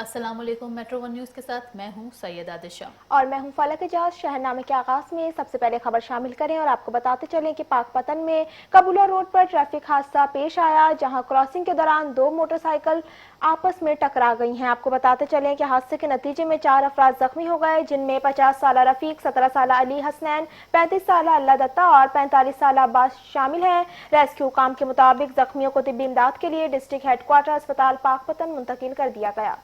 अस्सलाम वालेकुम। Metro one news के साथ मैं हूं सैयदा दिशा और मैं हूं फलक एजाज। शहरनामे के आगाज में सबसे पहले खबर शामिल करें और आपको बताते चलें कि पाकपतन में कबूला रोड पर ट्रैफिक हादसा पेश आया, जहां क्रॉसिंग के दौरान दो मोटरसाइकिल आपस में टकरा गई हैं। आपको बताते चलें कि हादसे के नतीजे में 4 अफराद जख्मी हो गए, जिनमें 50 साल रफीक, 17 साल अली हसनैन, 35 साल अल्लाह दत्ता और 45 साल अब्बास शामिल हैं। रेस्क्यू काम के मुताबिक जख्मियों को तिब्बी इमदाद के लिए डिस्ट्रिक्ट हेडक्वार्टर अस्पताल पाकपतन मुंतकिल कर दिया गया।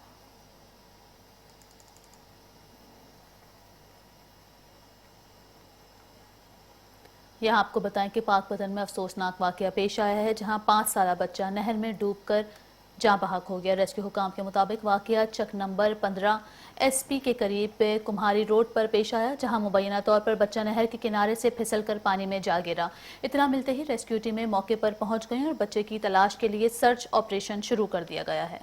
यहाँ आपको बताएं कि पाकपतन में अफसोसनाक वाकया पेश आया है, जहां 5 साल बच्चा नहर में डूबकर जाँ बहक हो गया। रेस्क्यू हुकाम के मुताबिक वाकया चक नंबर 15 SP के करीब कुम्हारी रोड पर पेश आया, जहां मुबैना तौर पर बच्चा नहर के किनारे से फिसल कर पानी में जा गिरा। इतना मिलते ही रेस्क्यू टीमें मौके पर पहुंच गई और बच्चे की तलाश के लिए सर्च ऑपरेशन शुरू कर दिया गया है।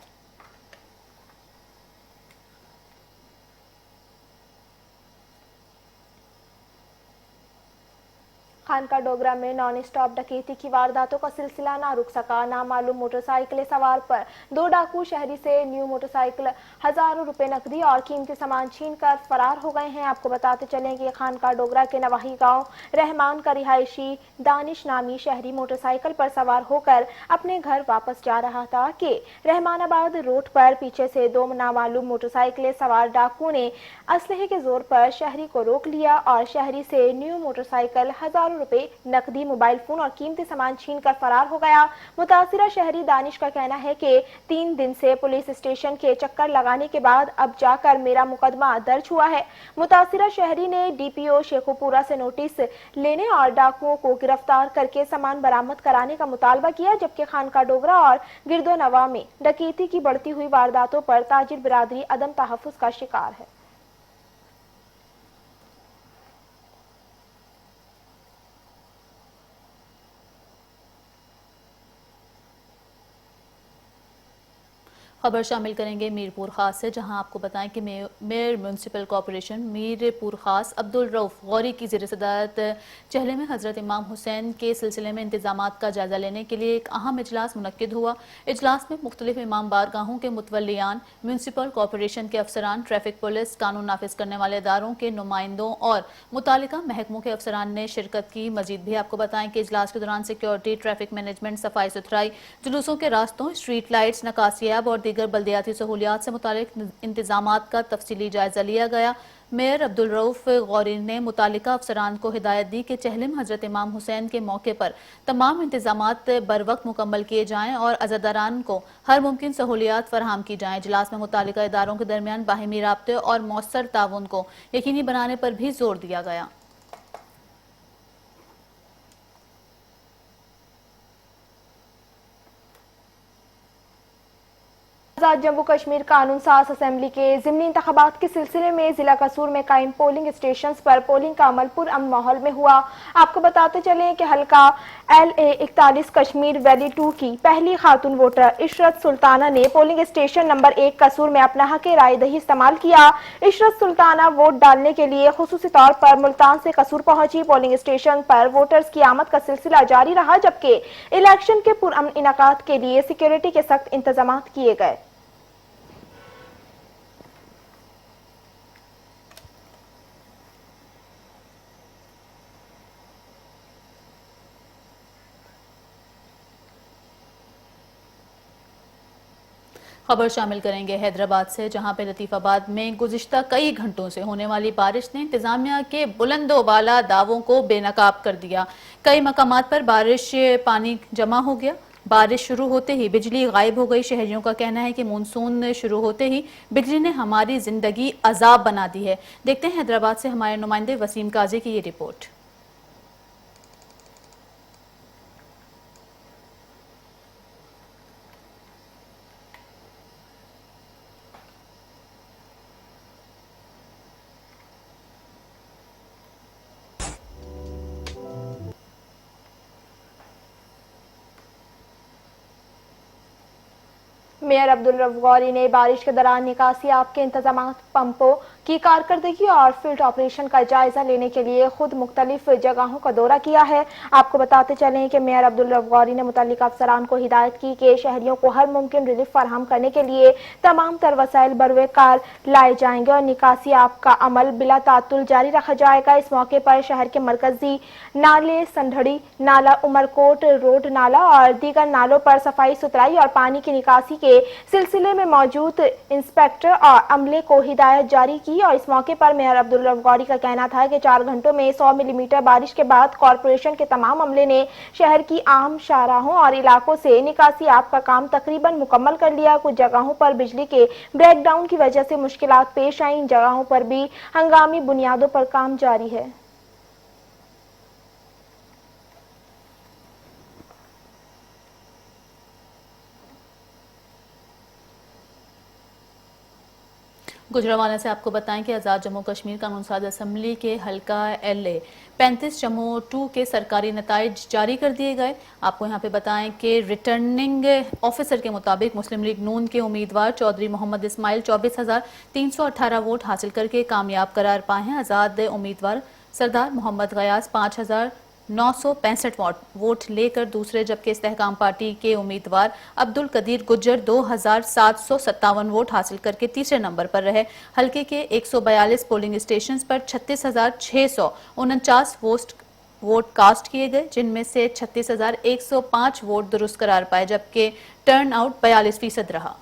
खानका डोगरा में नॉन स्टॉप डकैती की वारदातों का सिलसिला ना रुक सका। नामालूम मोटरसाइकिल सवार पर दो डाकू शहरी से न्यू मोटरसाइकिल, हजारों रुपए नकदी और कीमती सामान छीन कर फरार हो गए हैं। आपको बताते चलें कि खानका डोगरा के नवाही गांव रहमान का रिहायशी दानिश नामी शहरी मोटरसाइकिल पर सवार होकर अपने घर वापस जा रहा था कि रहमानाबाद रोड पर पीछे से दो नामालूम मोटरसाइकिल सवार डाकू ने असलहे के जोर पर शहरी को रोक लिया और शहरी से न्यू मोटरसाइकिल, हजारों रुपए नकदी, मोबाइल फोन और कीमती सामान छीन कर फरार हो गया। मुतासिरा शहरी दानिश का कहना है कि 3 दिन से पुलिस स्टेशन के चक्कर लगाने के बाद अब जाकर मेरा मुकदमा दर्ज हुआ है। मुतासिरा शहरी ने DPO शेखुपुरा से नोटिस लेने और डाकुओं को गिरफ्तार करके सामान बरामद कराने का मुतालबा किया, जबकि खानका डोगरा और गिरदोनवा में डकैती की बढ़ती हुई वारदातों पर ताजिर बिरादरी अदम तहफ्फुज का शिकार है। खबर शामिल करेंगे मीरपुर खास से, जहां आपको बताएं कि मेयर म्यूनसिपल कॉरपोरेशन मीरपुर खास अब्दुल रऊफ गौरी की ज़ेर सदारत चहले में हज़रत इमाम हुसैन के सिलसिले में इंतजामात का जायजा लेने के लिए एक अहम इजलास मुनक्किद हुआ। इजलास में मुख्तलिफ इमाम बारगाहों के मुतवल्लियान, म्यूनसिपल कॉरपोरेशन के अफसरान, ट्रैफिक पुलिस, कानून नाफिज करने वाले इदारों के नुमाइंदों और मुतालिका महकमों के अफसरान ने शिरकत की। मजीद भी आपको बताएं कि इजलास के दौरान सिक्योरिटी, ट्रैफिक मैनेजमेंट, सफाई सुथराई, जुलूसों के रास्तों, स्ट्रीट लाइट्स, नकासियाब और दीगर बल्दियाती सहूलियात से मुतालिक इंतजामात का तफसीली जायजा लिया गया। मेयर अब्दुल रऊफ गौरी ने मुतालिका अफसरान को हिदायत दी कि चहले में हजरत इमाम हुसैन के मौके पर तमाम इंतजामात बर वक्त मुकम्मल किए जाएं और अज़ादारान को हर मुमकिन सहूलियात फराहम की जाएं। इजलास में मुतालिका इदारों के दरमियान बाहिमी राब्ते और मौसर ताउन को यकीनी बनाने पर भी जोर दिया गया। आजाद जम्मू कश्मीर कानून साज असेंबली के ज़िमनी इंतखाबात के सिलसिले में जिला कसूर में कायम पोलिंग स्टेशन पर पोलिंग का अमल पुरअमन माहौल में हुआ। आपको बताते चलें कि हल्का LA 41 कश्मीर वैली 2 की पहली खातून वोटर इशरत सुल्ताना ने पोलिंग स्टेशन नंबर 1 कसूर में अपना हक राय दही इस्तेमाल किया। इशरत सुल्ताना वोट डालने के लिए खुसूसी तौर पर मुल्तान से कसूर पहुंची। पोलिंग स्टेशन पर वोटर्स की आमद का सिलसिला जारी रहा, जबकि इलेक्शन के पुरअमन इनेकात के लिए सिक्योरिटी के सख्त इंतजाम किए गए। खबर शामिल करेंगे हैदराबाद से, जहां पे लतीफाबाद में गुज़िश्ता कई घंटों से होने वाली बारिश ने इंतजामिया के बुलंदोबाला दावों को बेनकाब कर दिया। कई मकामात पर बारिश पानी जमा हो गया। बारिश शुरू होते ही बिजली गायब हो गई। शहरियों का कहना है कि मानसून शुरू होते ही बिजली ने हमारी जिंदगी अजाब बना दी है। देखते हैं हैदराबाद से हमारे नुमाइंदे वसीम काजी की ये रिपोर्ट। मेयर अब्दुल रऊफ गौरी ने बारिश के दौरान निकासी आब के इंतजाम, पंपों, की कारकर्दगी और फील्ड ऑपरेशन का जायजा लेने के लिए खुद मुख्तलिफ जगहों का दौरा किया है। आपको बताते चलें कि मेयर अब्दुल रऊफ गौरी ने मुतल्लिका अफसरान को हिदायत की कि शहरियों को हर मुमकिन रिलीफ फराहम करने के लिए तमाम तर वसाइल बरवे कार लाए जाएंगे और निकासी आप का अमल बिला तातुल जारी रखा जाएगा। इस मौके पर शहर के मरकजी नाले संढड़ी नाला, उमरकोट रोड नाला और दीगर नालों पर सफाई सुथराई और पानी की निकासी के सिलसिले में मौजूद इंस्पेक्टर और अमले को हिदायत जारी की। और इस मौके पर मेयर अब्दुल रऊफ गौरी का कहना था कि 4 घंटों में 100 मिलीमीटर बारिश के बाद कॉरपोरेशन के तमाम अमले ने शहर की आम शाहराहों और इलाकों से निकासी आप का काम तकरीबन मुकम्मल कर लिया। कुछ जगहों पर बिजली के ब्रेकडाउन की वजह से मुश्किलात पेश आई, इन जगहों पर भी हंगामी बुनियादों पर काम जारी है। गुजरांवाला से आपको बताएं कि आज़ाद जम्मू कश्मीर कानून साज असम्बली के हल्का LA 35 जम्मू 2 के सरकारी नताइज जारी कर दिए गए। आपको यहाँ पे बताएं कि रिटर्निंग ऑफिसर के मुताबिक मुस्लिम लीग नून के उम्मीदवार चौधरी मोहम्मद इस्माइल 24,318 वोट हासिल करके कामयाब करार पाए हैं। आज़ाद उम्मीदवार सरदार मोहम्मद गयास 5,965 वोट लेकर दूसरे, जबकि इस्तेहकाम पार्टी के उम्मीदवार अब्दुल कदीर गुज्जर 2,757 वोट हासिल करके तीसरे नंबर पर रहे। हल्के के 142 पोलिंग स्टेशन पर 36,649 वोट कास्ट किए गए, जिनमें से 36,105 वोट दुरुस्त करार पाए, जबकि टर्न आउट 42% रहा।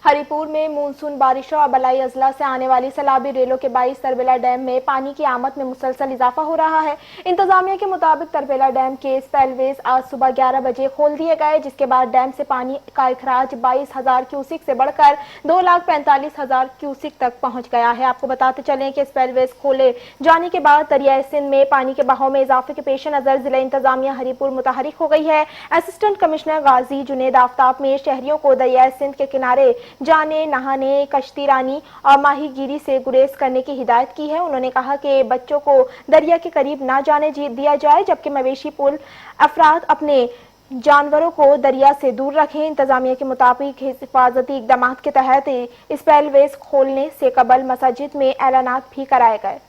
हरिपुर में मानसून बारिशों और बलाई अजला से आने वाली सैलाबी रेलों के बाईस तरबेला डैम में पानी की आमद में मुसलसल इजाफा हो रहा है। इंतजामिया के मुताबिक तरबेला डैम के स्पेलवेज आज सुबह 11 बजे खोल दिए गए, जिसके बाद डैम से पानी का इखराज 22,000 क्यूसिक से बढ़कर 2,45,000 क्यूसिक तक पहुंच गया है। आपको बताते चलें कि स्पेलवेज खोले जाने के बाद दरियाए सिंध में पानी के बहाव में इजाफे के पेश नजर जिला इंतजामिया हरिपुर मुतहरिक हो गई है। असिस्टेंट कमिश्नर गाजी जुनेद आफ्ताब में शहरियों को दरियाए सिंध के किनारे जाने, नहाने, कश्ती रानी और माहीगीरी से गुरेज करने की हिदायत की है। उन्होंने कहा कि बच्चों को दरिया के करीब ना जाने दिया जाए, जबकि मवेशी पुल अफराद अपने जानवरों को दरिया से दूर रखें। इंतजामिया के मुताबिक हिफाजती इकदाम के तहत स्पेलवेज खोलने से कबल मस्जिद में ऐलानात भी कराए गए।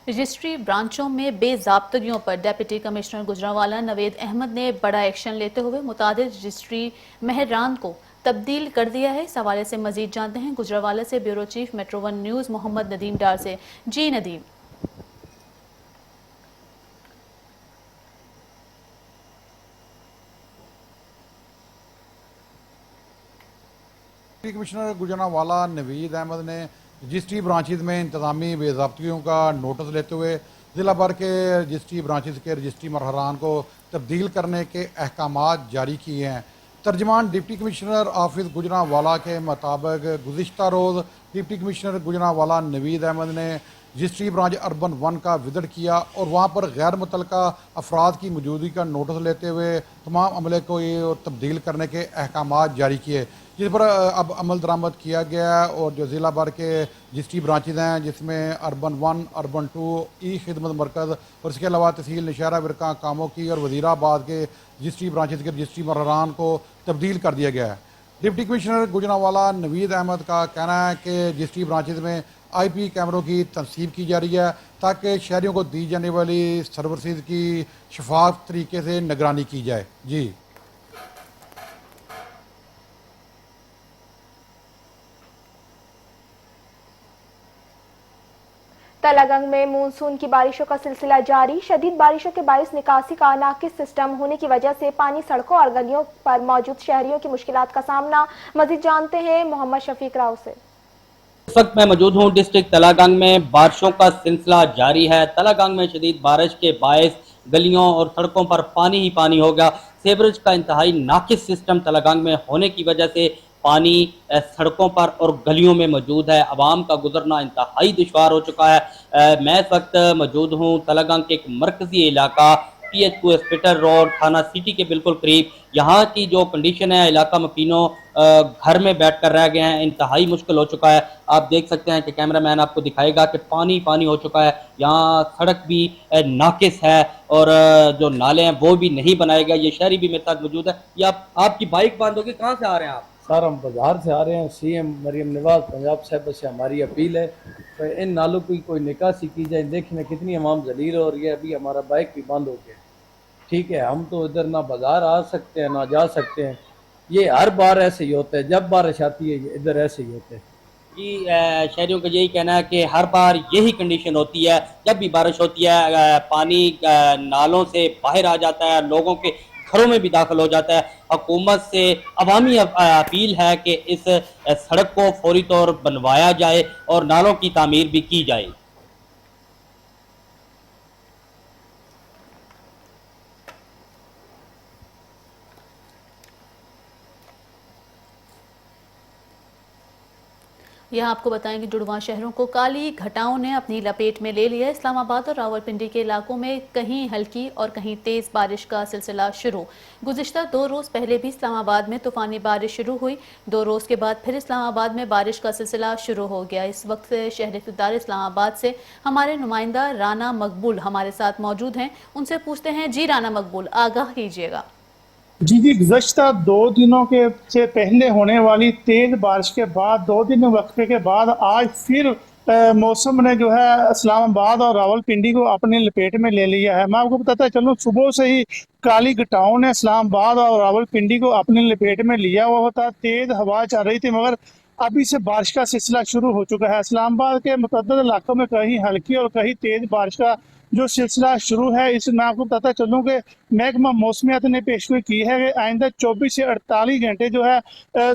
रजिस्ट्री ब्रांचों में बेज़ाब्तगियों पर डिप्टी कमिश्नर गुजरांवाला नवेद अहमद ने बड़ा एक्शन लेते हुए मुतादिद रजिस्ट्री महरान को तब्दील कर दिया है। इस हवाले से मजीद जानते हैं गुजरांवाला से bureau chief metro 1 news Mohammad Nadeem Dar से। जी नदीम। कमिश्नर गुजरांवाला नवीद अहमद ने रजिस्ट्री ब्रांचेज में इंतजामी बेज़ाब्तियों का नोटिस लेते हुए ज़िला भर के रजिस्ट्री ब्रांचेज के रजिस्ट्री मरहरान को तब्दील करने के अहकामात जारी किए हैं। तर्जमान डिप्टी कमिश्नर ऑफिस गुजरांवाला के मुताबिक गुज़िश्ता रोज़ डिप्टी कमिश्नर गुजरांवाला नवीद अहमद ने रजिस्ट्री ब्रांच अर्बन 1 का विजिट किया और वहाँ पर गैर मुतल्लिका अफराद की मौजूदगी का नोटिस लेते हुए तमाम अमले को ये तब्दील करने के अहकामात जारी किए, जिस पर अब अमल दरामद किया गया है। और जो ज़िला भर के रजिस्ट्री ब्रांचेज हैं, जिसमें अर्बन 1, अर्बन 2, ई खिदमत मरकज़ और इसके अलावा तहसील नौशहरा विरका कामों की और वज़ीराबाद के रजिस्ट्री ब्रांचेज के रजिस्ट्री मरहरान को तब्दील कर दिया गया है। डिप्टी कमिश्नर गुजरांवाला नवीद अहमद का कहना है कि रजिस्ट्री ब्रांचेज में IP कैमरों की तनसीब की जा रही है ताकि शहरियों को दी जाने वाली सर्विसेज की शफाफ तरीके से निगरानी की जाए। जी तलागंग में मानसून की बारिशों का सिलसिला जारी। शदीद बारिशों के बायस निकासी का नाकिस सिस्टम होने की वजह से पानी सड़कों और गलियों पर मौजूद शहरियों की मुश्किलात का सामना। मजीद जानते हैं मोहम्मद शफीक राव से। इस वक्त मैं मौजूद हूँ डिस्ट्रिक्ट तलागंग में। बारिशों का सिलसिला जारी है। तलागंग में शदीद बारिश के बायस गलियों और सड़कों पर पानी ही पानी हो गया। सीवरेज का इंतहाई नाकिस सिस्टम तलागंग में होने की वजह से पानी सड़कों पर और गलियों में मौजूद है। आवाम का गुजरना इंतहाई दुश्वार हो चुका है। मैं इस वक्त मौजूद हूँ तलागंग के एक मरकजी इलाका PH हॉस्पिटल रोड थाना सिटी के बिल्कुल करीब। यहाँ की जो कंडीशन है, इलाका मकीनों घर में बैठ कर रह गए हैं, इंतहाई मुश्किल हो चुका है। आप देख सकते हैं कि कैमरा मैन आपको दिखाएगा कि पानी पानी हो चुका है। यहाँ सड़क भी नाकिस है और जो नाले हैं वो भी नहीं बनाए गए। ये शहरी भी मेरे साथ मौजूद है। ये आपकी बाइक बंद होगी, कहाँ से आ रहे हैं आप? सर हम बाजार से आ रहे हैं। CM मरियम नवाज पंजाब साहब से हमारी अपील है तो इन नालों की कोई निकासी की जाए। देखने कितनी आवाम जलील हो रही है। अभी हमारा बाइक भी बंद हो गया। ठीक है, हम तो इधर ना बाजार आ सकते हैं ना जा सकते हैं। ये हर बार ऐसे ही होता है, जब बारिश आती है इधर ऐसे ही होता है। जी, शहरियों का यही कहना है कि हर बार यही कंडीशन होती है। जब भी बारिश होती है पानी नालों से बाहर आ जाता है, लोगों के घरों में भी दाखिल हो जाता है। हुकूमत से अवामी अपील है कि इस सड़क को फौरी तौर बनवाया जाए और नालों की तामीर भी की जाए। यहाँ आपको बताएं कि जुड़वां शहरों को काली घटाओं ने अपनी लपेट में ले लिया। इस्लामाबाद और रावलपिंडी के इलाकों में कहीं हल्की और कहीं तेज़ बारिश का सिलसिला शुरू। गुज़िश्ता 2 रोज़ पहले भी इस्लामाबाद में तूफ़ानी बारिश शुरू हुई। 2 रोज़ के बाद फिर इस्लामाबाद में बारिश का सिलसिला शुरू हो गया। इस वक्त शहर इक़्तिदार इस्लामाबाद से हमारे नुमाइंदा राना मकबूल हमारे साथ मौजूद हैं। उनसे पूछते हैं, जी राना मकबूल, आगाह कीजिएगा। जी, गुज़श्ता 2 दिनों के से पहले होने वाली तेज बारिश के बाद 2 दिन वक्फे के बाद आज फिर मौसम ने जो है इस्लामाबाद और रावलपिंडी को अपनी लपेट में ले लिया है। मैं आपको बताता चलूँ, सुबह से ही काली घटाओं ने इस्लामाबाद और रावलपिंडी को अपनी लपेट में लिया हुआ होता। तेज हवा चल रही थी मगर अभी से बारिश का सिलसिला शुरू हो चुका है। इस्लामाबाद के मुतअद्दिद इलाकों में कहीं हल्की और कहीं तेज बारिश का जो सिलसिला शुरू है। इसमें आपको बताता चलूँ कि महकमा मौसमियात ने पेशगोई की है कि आइंदा 24 से 48 घंटे जो है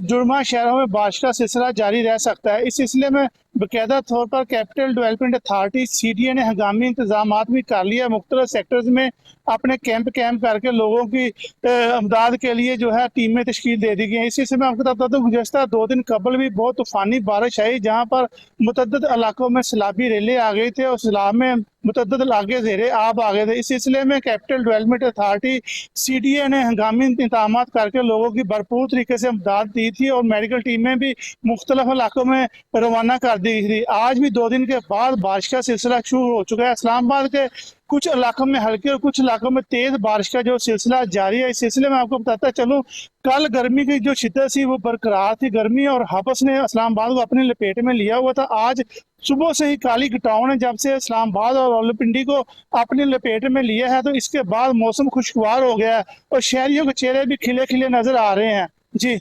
जुड़वा शहरों में बारिश का सिलसिला जारी रह सकता है। इस सिलसिले में बाकायदा तौर पर कैपिटल डेवलपमेंट अथॉरिटी CDA ने हंगामी इंतजाम भी कर लिया। मुख्तलिफ सेक्टर्स में अपने कैंप करके लोगों की अमदाद के लिए जो है टीमें तश्कील दे दी गई हैं। इस सिलसिले में आपको बता दूं, गुज़श्ता 2 दिन कबल भी बहुत तूफानी बारिश आई जहाँ पर मुतअद्दिद इलाकों में सैलाबी रेले आ गई थे और सैलाब में मुतअद्दिद इलाके ज़ेरे आब आ गए थे। इस सिलसिले में कैपिटल डेवलपमेंट अथॉरिटी CDA ने हंगामी इंतजाम करके लोगों की भरपूर तरीके से अमदाद दी थी और मेडिकल टीमें भी मुख्तलिफ इलाकों में रवाना कर दी थी। आज भी 2 दिन के बाद बारिश का सिलसिला शुरू हो चुका है। इस्लामाबाद के कुछ इलाकों में हल्की और कुछ इलाकों में तेज बारिश का जो सिलसिला जारी है। इस सिलसिले में आपको बताता चलूँ, कल गर्मी की जो शिद्दत थी वो बरकरार थी। गर्मी और हबस ने इस्लामाबाद को अपनी लपेट में लिया हुआ था। आज सुबह से ही काली घटाओं ने जब से इस्लामाबाद और रावलपिंडी को अपनी लपेट में लिया है तो इसके बाद मौसम खुशगवार हो गया है और शहरियों के चेहरे भी खिले खिले नजर आ रहे हैं। जी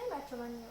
मेट्रो वन न्यूज़।